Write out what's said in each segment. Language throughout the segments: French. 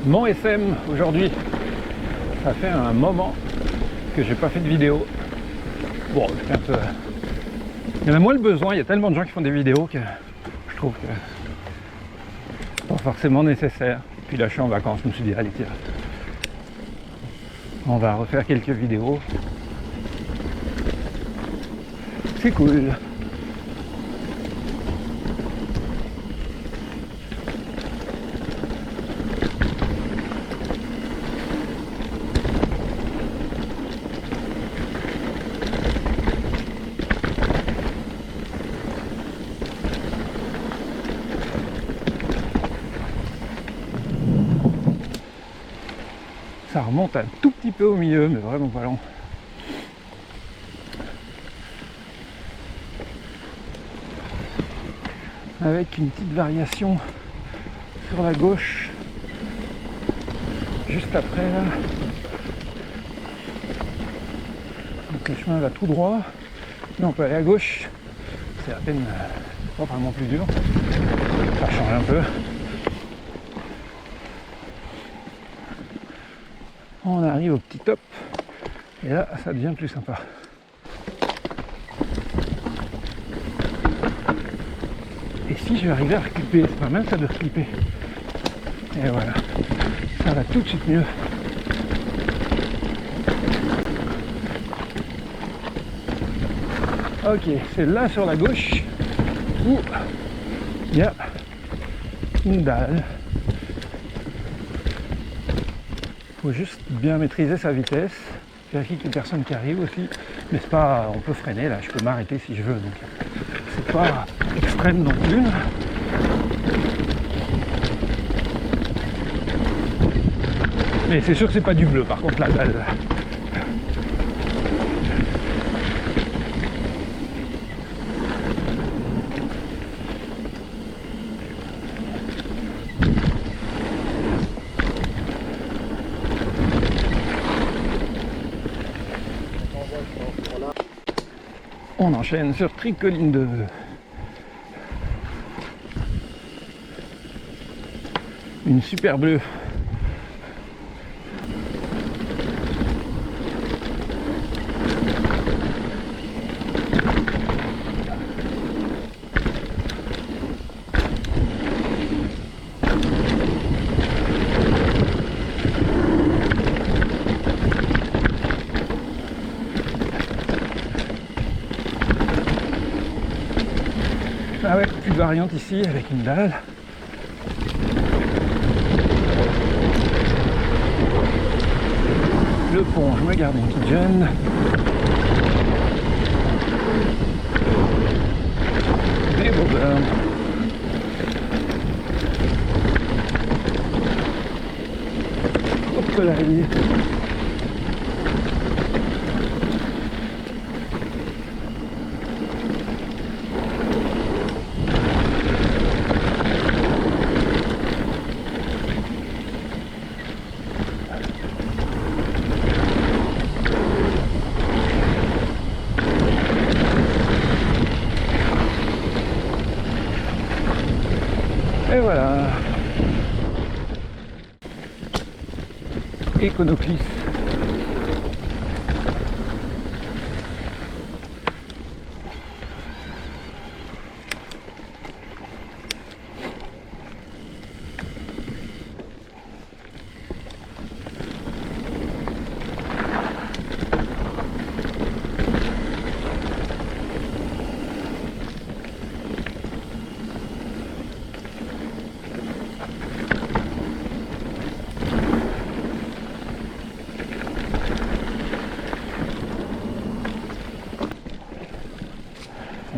Mon SM aujourd'hui, ça fait un moment que j'ai pas fait de vidéo. Bon, c'est un peu... Il y en a moins le besoin, il y a tellement de gens qui font des vidéos que je trouve que c'est pas forcément nécessaire. Puis là je suis en vacances, je me suis dit allez tiens, on va refaire quelques vidéos. C'est cool. Ça remonte un tout petit peu au milieu, mais vraiment pas long. Avec une petite variation sur la gauche, juste après là. Donc le chemin va tout droit. Là on peut aller à gauche. C'est à peine pas vraiment plus dur. Ça change un peu. On arrive au petit top. Et là ça devient plus sympa. Et si je vais arriver à reclipper, c'est pas mal ça de reclipper. Et voilà, ça va tout de suite mieux. Ok, c'est là sur la gauche où il y a une dalle. Faut juste bien maîtriser sa vitesse, vérifier qu'il y a personne qui arrive aussi. Mais c'est pas, on peut freiner là, je peux m'arrêter si je veux, donc c'est pas extrême non plus. Mais c'est sûr que c'est pas du bleu par contre la dalle. On enchaîne sur Tricoline 2. Une super bleue. Ah ouais, plus de variante ici avec une dalle. Le pont, je me garde une petite gêne. Des bobins. Hop là, et voilà. Econoclis.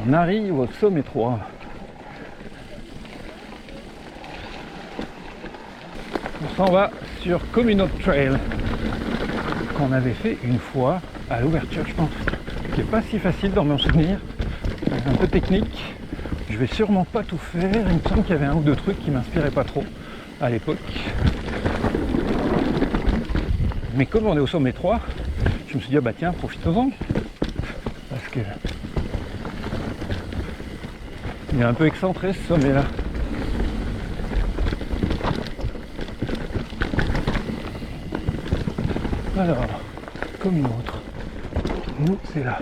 On arrive au sommet 3. On s'en va sur Communot Trail qu'on avait fait une fois à l'ouverture, je pense, qui n'est pas si facile dans mon souvenir, un peu technique. Je vais sûrement pas tout faire, il me semble qu'il y avait un ou deux trucs qui m'inspiraient pas trop à l'époque. Mais comme on est au sommet 3, je me suis dit ah bah tiens, profitons-en, parce que il est un peu excentré ce sommet là. Alors, comme une autre. Nous, c'est là.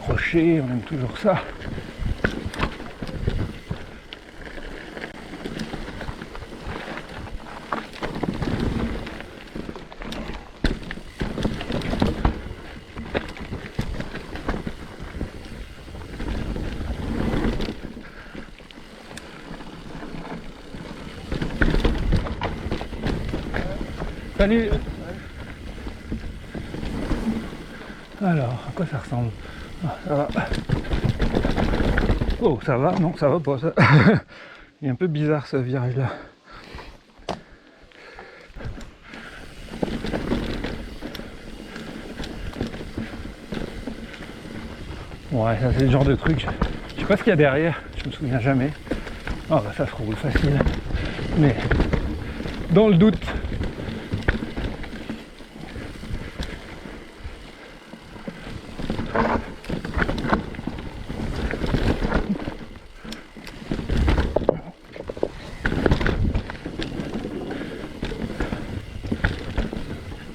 Rocher, on aime toujours ça. Salut. Alors, à quoi ça ressemble? Ah, ça va. Oh, ça va? Non, ça va pas, ça. Il est un peu bizarre, ce virage-là. Ouais, ça, c'est le genre de truc. Je sais pas ce qu'il y a derrière, je me souviens jamais. Ah, bah, ça se roule facile. Mais, dans le doute,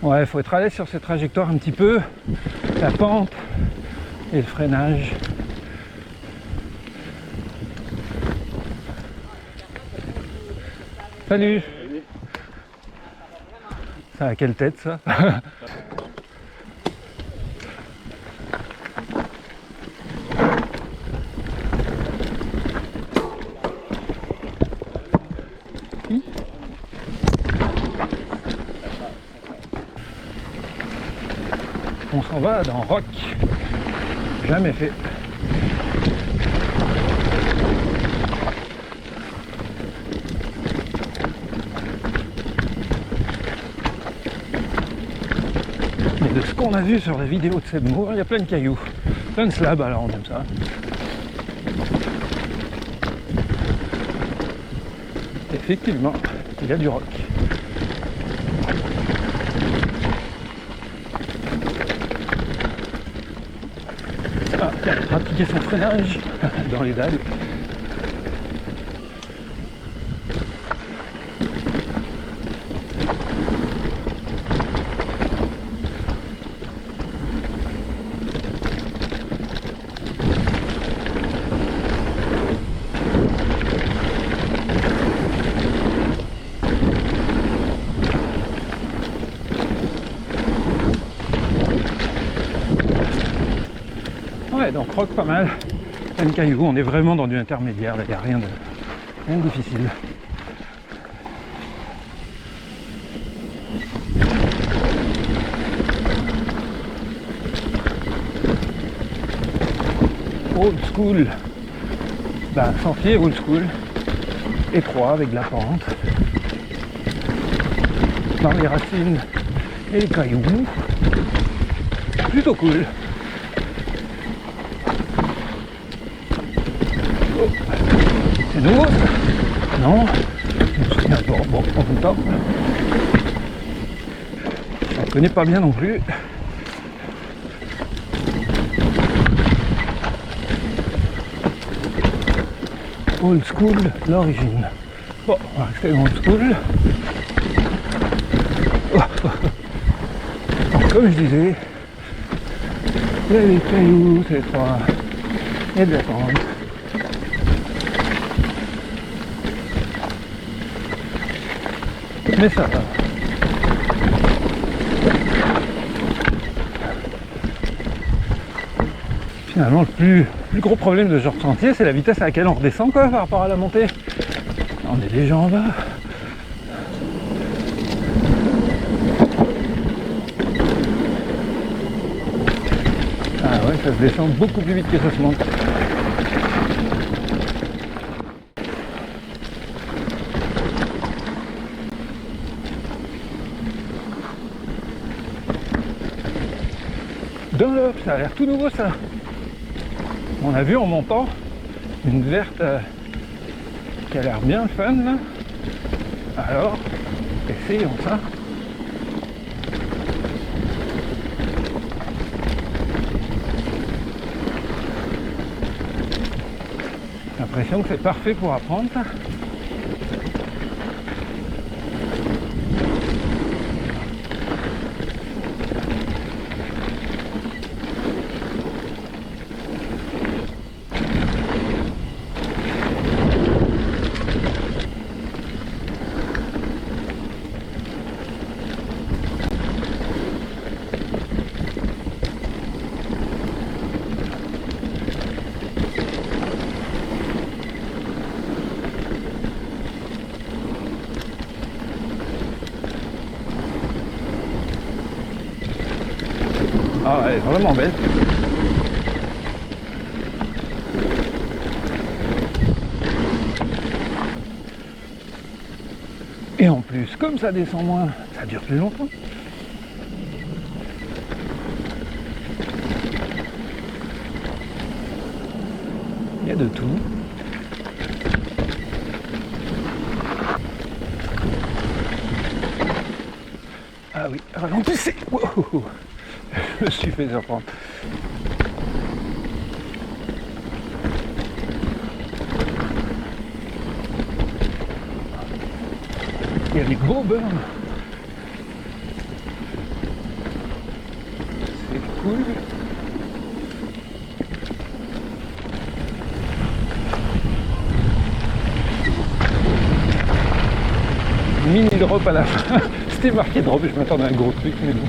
ouais, il faut être à l'aise sur ces trajectoires un petit peu, la pente et le freinage. Salut. Ça a quelle tête ça? On s'en va dans Rock. Jamais fait. Mais de ce qu'on a vu sur la vidéo de Seb Moore, il y a plein de cailloux. Plein de slabs, alors on aime ça. Effectivement, il y a du rock. Ah, tiens, pratiquer son freinage dans les dalles. Ouais, donc rock pas mal. Plein de cailloux, on est vraiment dans du intermédiaire, il n'y a rien de difficile. Old school, ben, sentier old school, étroit avec de la pente, dans les racines et les cailloux, plutôt cool. Oh. C'est nouveau ça? Non, je me souviens pas, bon, en même temps, je ne connais pas bien non plus. Old school, l'origine. Bon, on va rester dans old school. Alors, comme je disais, il y a des cailloux, c'est étroit, il y a de la pente. Mais ça va. Finalement, le plus gros problème de ce genre de sentier, c'est la vitesse à laquelle on redescend quoi, par rapport à la montée. On est déjà en bas. Ah ouais, ça se descend beaucoup plus vite que ça se monte. Dunlop, ça a l'air tout nouveau ça. On a vu en montant une verte qui a l'air bien fun là. Alors, essayons ça. J'ai l'impression que c'est parfait pour apprendre ça. Ah, elle est vraiment belle. Et en plus, comme ça descend moins, ça dure plus longtemps. Il y a de tout. Ah oui, ralentissez. Wow. Je me suis fait surprendre. Il y a des gros burns. C'est cool. Mini drop à la fin. C'était marqué drop, je m'attendais à un gros truc, mais bon.